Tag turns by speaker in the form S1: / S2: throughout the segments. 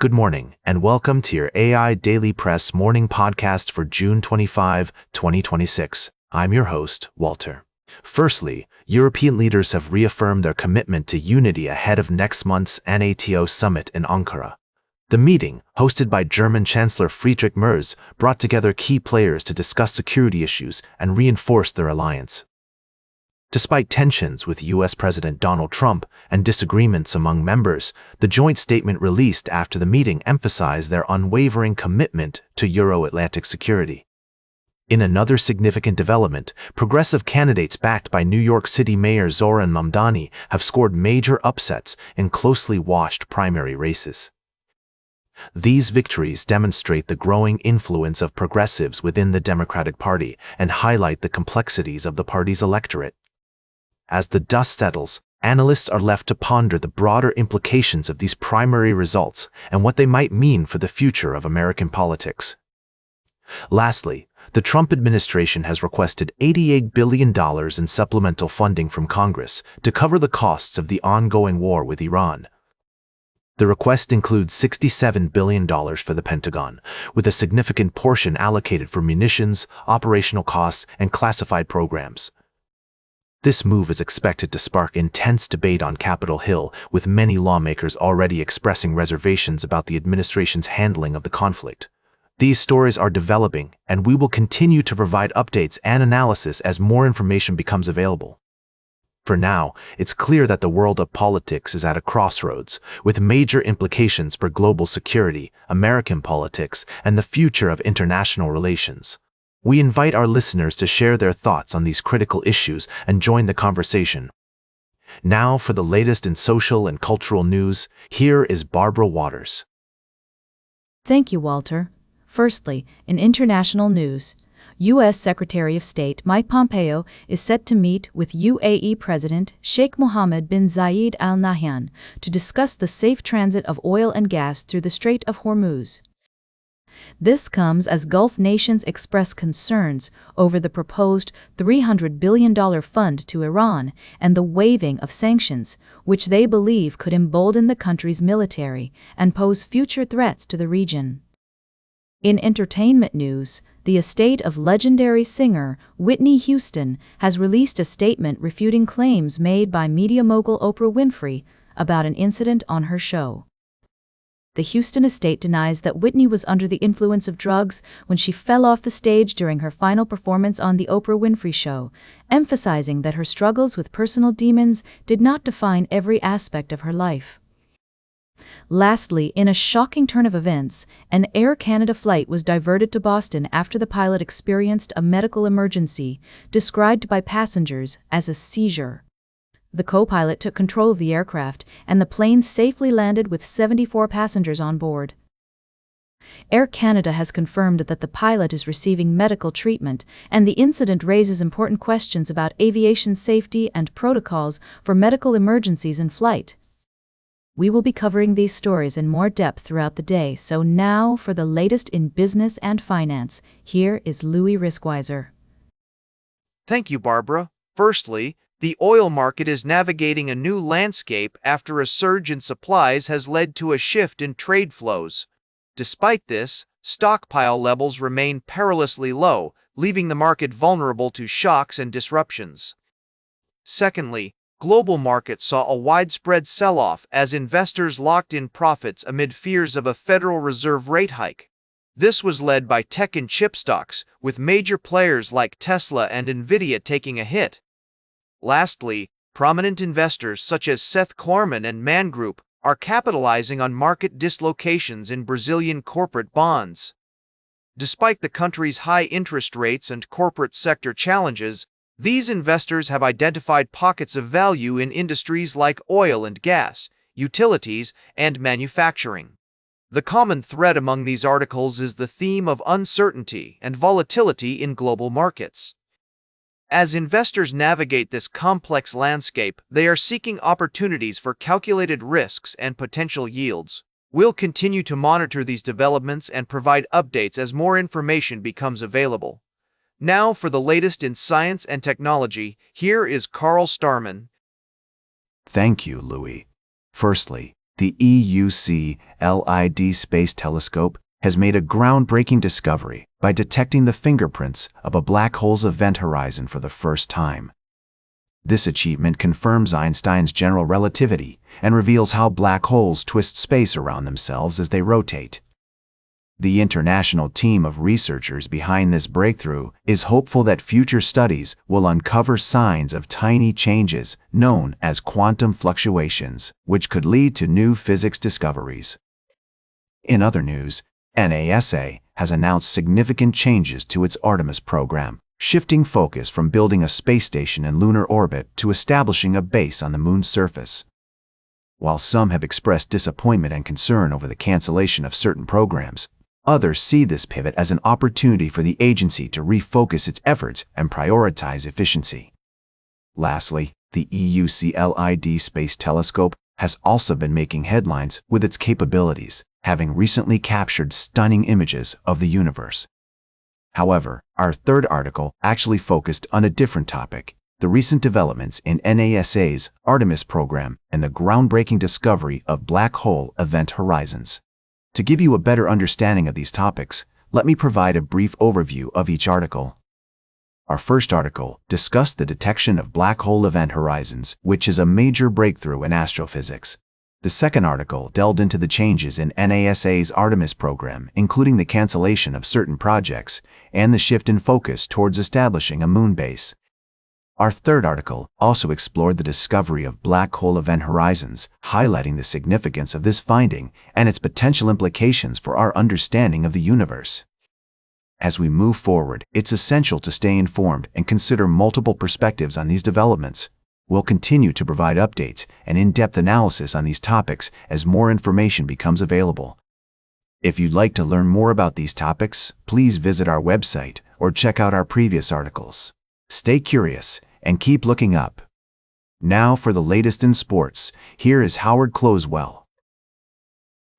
S1: Good morning, and welcome to your AIDailyPress morning podcast for June 25, 2026. I'm your host, Walter. Firstly, European leaders have reaffirmed their commitment to unity ahead of next month's NATO summit in Ankara. The meeting, hosted by German Chancellor Friedrich Merz, brought together key players to discuss security issues and reinforce their alliance. Despite tensions with U.S. President Donald Trump and disagreements among members, the joint statement released after the meeting emphasized their unwavering commitment to Euro-Atlantic security. In another significant development, progressive candidates backed by New York City Mayor Zoran Mamdani have scored major upsets in closely watched primary races. These victories demonstrate the growing influence of progressives within the Democratic Party and highlight the complexities of the party's electorate. As the dust settles, analysts are left to ponder the broader implications of these primary results and what they might mean for the future of American politics. Lastly, the Trump administration has requested $88 billion in supplemental funding from Congress to cover the costs of the ongoing war with Iran. The request includes $67 billion for the Pentagon, with a significant portion allocated for munitions, operational costs, and classified programs. This move is expected to spark intense debate on Capitol Hill, with many lawmakers already expressing reservations about the administration's handling of the conflict. These stories are developing, and we will continue to provide updates and analysis as more information becomes available. For now, it's clear that the world of politics is at a crossroads, with major implications for global security, American politics, and the future of international relations. We invite our listeners to share their thoughts on these critical issues and join the conversation. Now for the latest in social and cultural news, here is Barbara Waters.
S2: Thank you, Walter. Firstly, in international news, U.S. Secretary of State Mike Pompeo is set to meet with UAE President Sheikh Mohammed bin Zayed Al Nahyan to discuss the safe transit of oil and gas through the Strait of Hormuz. This comes as Gulf nations express concerns over the proposed $300 billion fund to Iran and the waiving of sanctions, which they believe could embolden the country's military and pose future threats to the region. In entertainment news, the estate of legendary singer Whitney Houston has released a statement refuting claims made by media mogul Oprah Winfrey about an incident on her show. The Houston estate denies that Whitney was under the influence of drugs when she fell off the stage during her final performance on The Oprah Winfrey Show, emphasizing that her struggles with personal demons did not define every aspect of her life. Lastly, in a shocking turn of events, an Air Canada flight was diverted to Boston after the pilot experienced a medical emergency, described by passengers as a seizure. The co-pilot took control of the aircraft, and the plane safely landed with 74 passengers on board. Air Canada has confirmed that the pilot is receiving medical treatment, and the incident raises important questions about aviation safety and protocols for medical emergencies in flight. We will be covering these stories in more depth throughout the day, so now for the latest in business and finance, here is Louis Riskweiser.
S3: Thank you, Barbara. Firstly, the oil market is navigating a new landscape after a surge in supplies has led to a shift in trade flows. Despite this, stockpile levels remain perilously low, leaving the market vulnerable to shocks and disruptions. Secondly, global markets saw a widespread sell-off as investors locked in profits amid fears of a Federal Reserve rate hike. This was led by tech and chip stocks, with major players like Tesla and Nvidia taking a hit. Lastly, prominent investors such as Seth Klarman and Man Group are capitalizing on market dislocations in Brazilian corporate bonds. Despite the country's high interest rates and corporate sector challenges, these investors have identified pockets of value in industries like oil and gas, utilities, and manufacturing. The common thread among these articles is the theme of uncertainty and volatility in global markets. As investors navigate this complex landscape, they are seeking opportunities for calculated risks and potential yields. We'll continue to monitor these developments and provide updates as more information becomes available. Now for the latest in science and technology, here is Carl Starman.
S1: Thank you, Louis. Firstly, the EUCLID Space Telescope has made a groundbreaking discovery by detecting the fingerprints of a black hole's event horizon for the first time. This achievement confirms Einstein's general relativity and reveals how black holes twist space around themselves as they rotate. The international team of researchers behind this breakthrough is hopeful that future studies will uncover signs of tiny changes known as quantum fluctuations, which could lead to new physics discoveries. In other news, NASA has announced significant changes to its Artemis program, shifting focus from building a space station in lunar orbit to establishing a base on the moon's surface. While some have expressed disappointment and concern over the cancellation of certain programs, others see this pivot as an opportunity for the agency to refocus its efforts and prioritize efficiency. Lastly, the EUCLID Space Telescope has also been making headlines with its capabilities, having recently captured stunning images of the universe. However, our third article actually focused on a different topic: the recent developments in NASA's Artemis program and the groundbreaking discovery of black hole event horizons. To give you a better understanding of these topics, let me provide a brief overview of each article. Our first article discussed the detection of black hole event horizons, which is a major breakthrough in astrophysics. The second article delved into the changes in NASA's Artemis program, including the cancellation of certain projects and the shift in focus towards establishing a moon base. Our third article also explored the discovery of black hole event horizons, highlighting the significance of this finding and its potential implications for our understanding of the universe. As we move forward, it's essential to stay informed and consider multiple perspectives on these developments. We'll continue to provide updates and in-depth analysis on these topics as more information becomes available. If you'd like to learn more about these topics, please visit our website or check out our previous articles. Stay curious and keep looking up. Now for the latest in sports, here is Howard Closewell.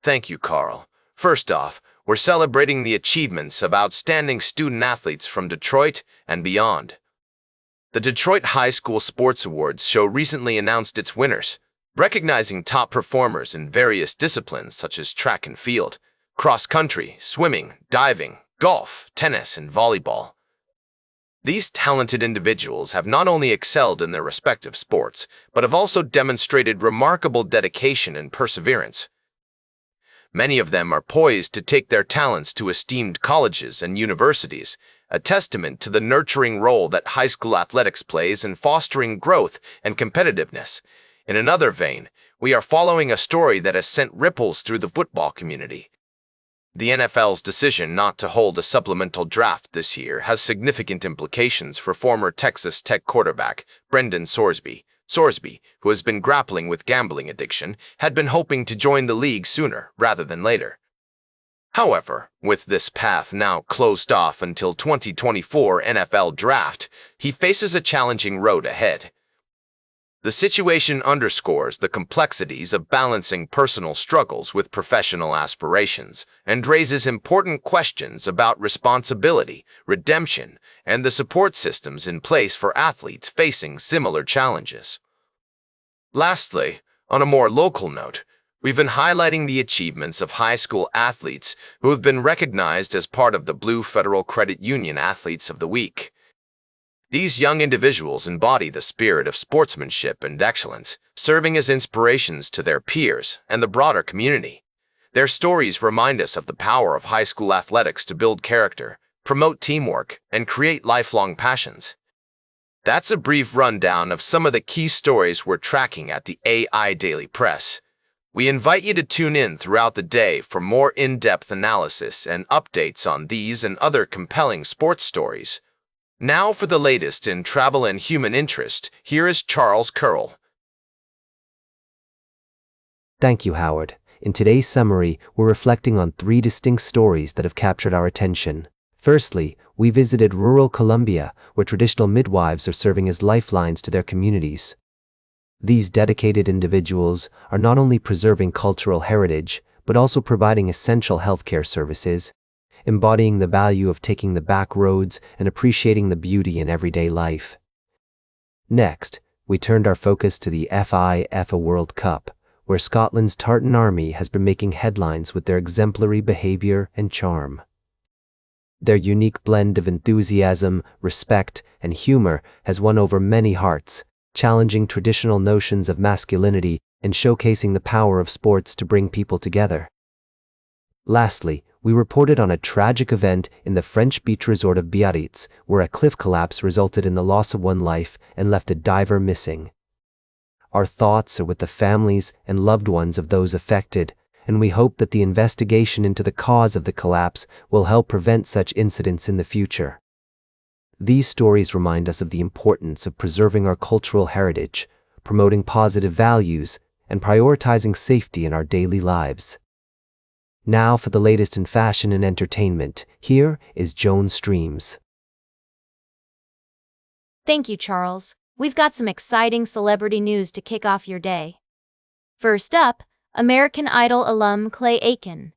S4: Thank you, Carl. First off, we're celebrating the achievements of outstanding student athletes from Detroit and beyond. The Detroit High School Sports Awards show recently announced its winners, recognizing top performers in various disciplines such as track and field, cross-country, swimming, diving, golf, tennis, and volleyball. These talented individuals have not only excelled in their respective sports, but have also demonstrated remarkable dedication and perseverance. Many of them are poised to take their talents to esteemed colleges and universities, a testament to the nurturing role that high school athletics plays in fostering growth and competitiveness. In another vein, we are following a story that has sent ripples through the football community. The NFL's decision not to hold a supplemental draft this year has significant implications for former Texas Tech quarterback Brendan Sorsby. Sorsby, who has been grappling with gambling addiction, had been hoping to join the league sooner rather than later. However, with this path now closed off until 2024 NFL Draft, he faces a challenging road ahead. The situation underscores the complexities of balancing personal struggles with professional aspirations and raises important questions about responsibility, redemption, and the support systems in place for athletes facing similar challenges. Lastly, on a more local note, we've been highlighting the achievements of high school athletes who have been recognized as part of the Blue Federal Credit Union Athletes of the Week. These young individuals embody the spirit of sportsmanship and excellence, serving as inspirations to their peers and the broader community. Their stories remind us of the power of high school athletics to build character, promote teamwork, and create lifelong passions. That's a brief rundown of some of the key stories we're tracking at the AIDailyPress. We invite you to tune in throughout the day for more in-depth analysis and updates on these and other compelling sports stories. Now for the latest in travel and human interest, here is Charles Curl.
S5: Thank you, Howard. In today's summary, we're reflecting on 3 distinct stories that have captured our attention. Firstly, we visited rural Colombia, where traditional midwives are serving as lifelines to their communities. These dedicated individuals are not only preserving cultural heritage, but also providing essential healthcare services, embodying the value of taking the back roads and appreciating the beauty in everyday life. Next, we turned our focus to the FIFA World Cup, where Scotland's Tartan Army has been making headlines with their exemplary behavior and charm. Their unique blend of enthusiasm, respect, and humor has won over many hearts, challenging traditional notions of masculinity and showcasing the power of sports to bring people together. Lastly, we reported on a tragic event in the French beach resort of Biarritz, where a cliff collapse resulted in the loss of one life and left a diver missing. Our thoughts are with the families and loved ones of those affected, and we hope that the investigation into the cause of the collapse will help prevent such incidents in the future. These stories remind us of the importance of preserving our cultural heritage, promoting positive values, and prioritizing safety in our daily lives. Now for the latest in fashion and entertainment, here is Joan Streams.
S6: Thank you, Charles. We've got some exciting celebrity news to kick off your day. First up, American Idol alum Clay Aiken.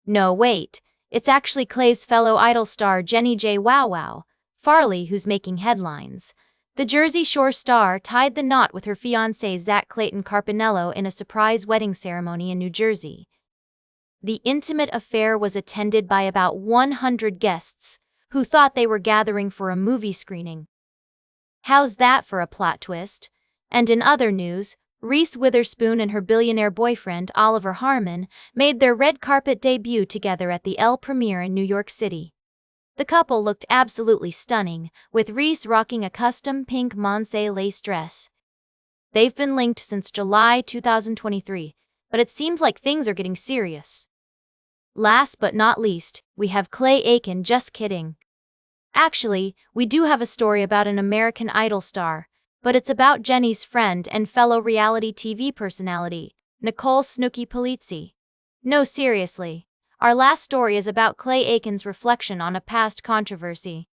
S6: No, wait, it's actually Clay's fellow Idol star Jenny J. Wow Wow Farley who's making headlines. The Jersey Shore star tied the knot with her fiancé Zach Clayton Carpinello in a surprise wedding ceremony in New Jersey. The intimate affair was attended by about 100 guests, who thought they were gathering for a movie screening. How's that for a plot twist? And in other news, Reese Witherspoon and her billionaire boyfriend Oliver Harmon made their red carpet debut together at the Elle premiere in New York City. The couple looked absolutely stunning, with Reese rocking a custom pink Monse lace dress. They've been linked since July 2023, but it seems like things are getting serious. Last but not least, we have Clay Aiken. Just kidding. Actually, we do have a story about an American Idol star, but it's about Jenny's friend and fellow reality TV personality, Nicole Snooki Polizzi. No, seriously. Our last story is about Clay Aiken's reflection on a past controversy.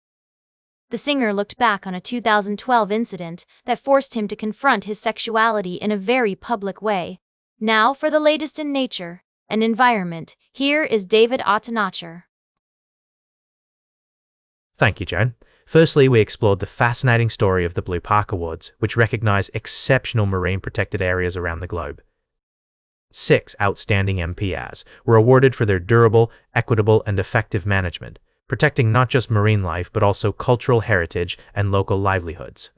S6: The singer looked back on a 2012 incident that forced him to confront his sexuality in a very public way. Now for the latest in nature and environment, here is David Ottenacher.
S7: Thank you, Joan. Firstly, we explored the fascinating story of the Blue Park Awards, which recognize exceptional marine protected areas around the globe. 6 outstanding MPRs were awarded for their durable, equitable, and effective management, protecting not just marine life but also cultural heritage and local livelihoods.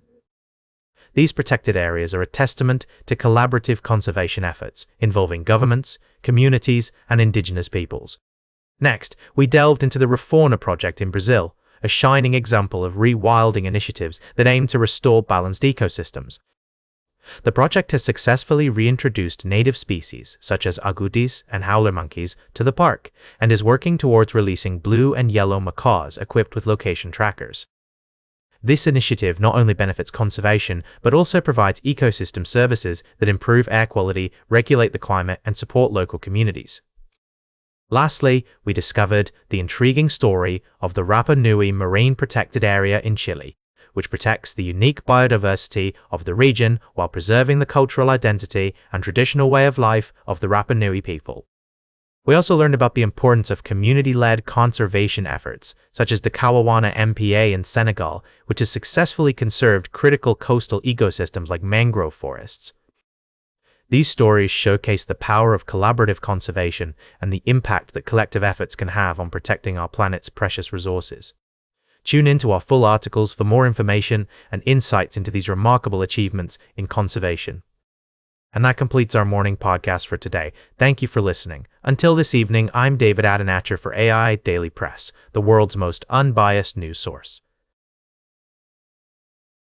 S7: These protected areas are a testament to collaborative conservation efforts involving governments, communities, and indigenous peoples. Next, we delved into the Reforma project in Brazil, a shining example of rewilding initiatives that aim to restore balanced ecosystems. The project has successfully reintroduced native species such as agoutis and howler monkeys to the park and is working towards releasing blue and yellow macaws equipped with location trackers. This initiative not only benefits conservation but also provides ecosystem services that improve air quality, regulate the climate, and support local communities. Lastly, we discovered the intriguing story of the Rapa Nui Marine Protected Area in Chile, which protects the unique biodiversity of the region while preserving the cultural identity and traditional way of life of the Rapa Nui people. We also learned about the importance of community-led conservation efforts, such as the Kawawana MPA in Senegal, which has successfully conserved critical coastal ecosystems like mangrove forests. These stories showcase the power of collaborative conservation and the impact that collective efforts can have on protecting our planet's precious resources. Tune in to our full articles for more information and insights into these remarkable achievements in conservation. And that completes our morning podcast for today. Thank you for listening. Until this evening, I'm David Ottenacher for AI Daily Press, the world's most unbiased news source.